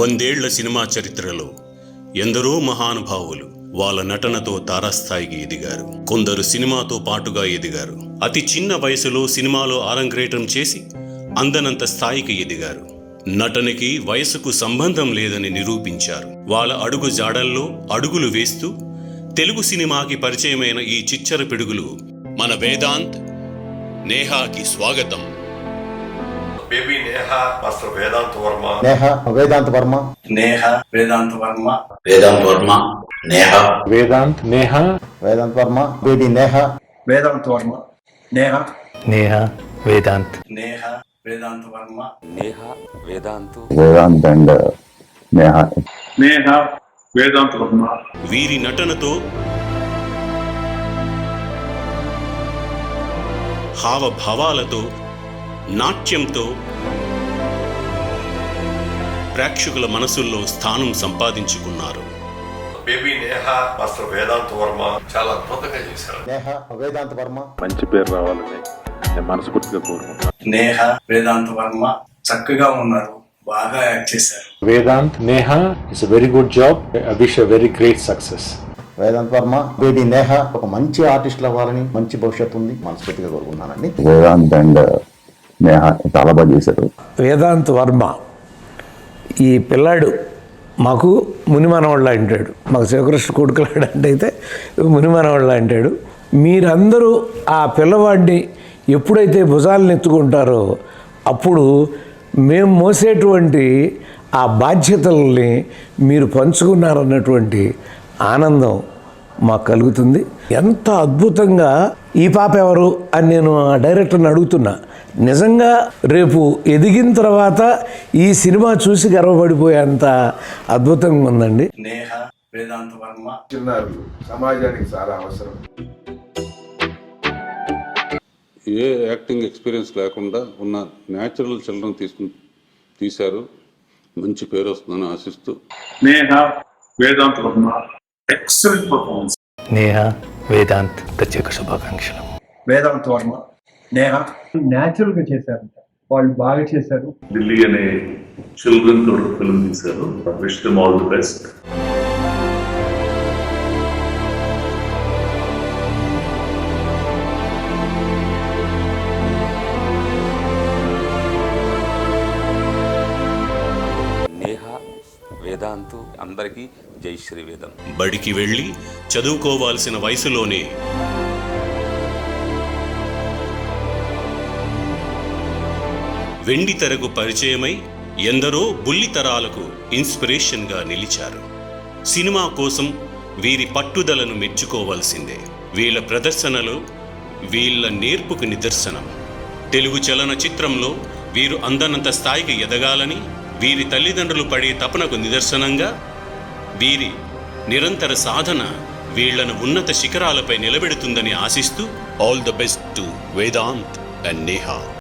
100 cinema చరిత్రలో ఎందరో మహానుభావులు వాళ్ళ నటనతో తారాస్థాయికి ఎదిగారు. కొందరు సినిమాతో పాటుగా ఎదిగారు. అతి చిన్న వయసులో సినిమాలో ఆరంగేట్రం చేసి అందనంత స్థాయికి ఎదిగారు. నటనకి వయసుకు సంబంధం లేదని నిరూపించారు. వాళ్ళ అడుగు జాడల్లో అడుగులు వేస్తూ తెలుగు సినిమాకి పరిచయమైన ఈ చిచ్చర పిడుగులు మన వేదాంత్, నేహాకి స్వాగతం. Baby Neha, master Vedant Varma. Neha Vedant Varma. Neha Vedant Varma. Vedant Varma. Neha Vedant Neha. Vedant Varma. Baby Neha. Vedant Varma. Neha. Neha Vedant. Neha Vedant Varma. Neha Vedant. Vedant and Neha. Neha Vedant Varma. వీరి నటనతో, హావభావాలతో, నాట్యంతో ప్రేక్షకుల మనసుల్లో స్థానం సంపాదించుకున్నారు. బేబీ నేహా, మాస్టర్ వేదాంత్ వర్మ చాలా అద్భుతంగా చేశారు. నేహా వేదాంత్ వర్మ. మంచి పేరు రావాలని నేను మనస్ఫూర్తిగా కోరుకుంటున్నాను. నేహా వేదాంత్ వర్మ చక్కగా ఉన్నారు, బాగా యాక్ట్ చేశారు. Vedant Neha it's a very good job. I wish a very great success. Vedant Varma, baby Neha ఒక మంచి ఆర్టిస్టులు అవ్వాలని, మంచి భవిష్యత్తు ఉంది మనస్ఫూర్తిగా కోరుకున్నానండి. వేదాంత్ అండ్ నేహా చాలా బాగా చేశారు. వేదాంత్ వర్మ ఈ పిల్లాడు మాకు మునిమనవాళ్ళ అంటాడు, మాకు శివకృష్ణ కొడుకులాడు అంటే అయితే మునిమనవాళ్ళ అంటాడు. మీరందరూ ఆ పిల్లవాడిని ఎప్పుడైతే భుజాలను ఎత్తుకుంటారో అప్పుడు మేము మోసేటువంటి ఆ బాధ్యతల్ని మీరు పంచుకున్నారన్నటువంటి ఆనందం మాకు కలుగుతుంది. ఎంత అద్భుతంగా ఈ పాప ఎవరు అని నేను ఆ డైరెక్టర్ని అడుగుతున్నా. నిజంగా రేపు ఎదిగిన తర్వాత ఈ సినిమా చూసి గర్వపడిపోయేంత అద్భుతంగా ఉందండి. నేహా వేదాంత్ వర్మ చిన్నారులు సమాజానికి చాలా అవసరం. ఏ యాక్టింగ్ ఎక్స్పీరియన్స్ లేకుండా ఉన్న న్యాచురల్ చిల్డ్రన్ తీశారు. మంచి పేరు వస్తుందని ఆశిస్తూ నేహా వేదాంత్ వర్మ ఎక్సలెంట్ పర్ఫార్మెన్స్. నేహా వేదాంత్ ప్రత్యేక శుభాకాంక్షలు. వేదాంత్ వర్మ. నేహా న్యాచురల్ గా చేశారంట, వాళ్ళు బాగా చేశారు. ఢిల్లీ అనే చిల్డ్రన్ తోడు ఫిల్మ్ తీశారు. Wish them all the best. Neha Vedant అందరికీ జై శ్రీ వేదం. బడికి వెళ్ళి చదువుకోవాల్సిన వయసులోనే వెండి తెరకు పరిచయమై ఎందరో బుల్లితరాలకు ఇన్స్పిరేషన్గా నిలిచారు. సినిమా కోసం వీరి పట్టుదలను మెచ్చుకోవాల్సిందే. వీళ్ళ ప్రదర్శనలో వీళ్ళ నేర్పుకు నిదర్శనం. తెలుగు చలనచిత్రంలో వీరు అందనంత స్థాయికి ఎదగాలని వీరి తల్లిదండ్రులు పడే తపనకు నిదర్శనంగా వీరి నిరంతర సాధన వీళ్లను ఉన్నత శిఖరాలపై నిలబెడుతుందని ఆశిస్తూ all the best to Vedant and Neha.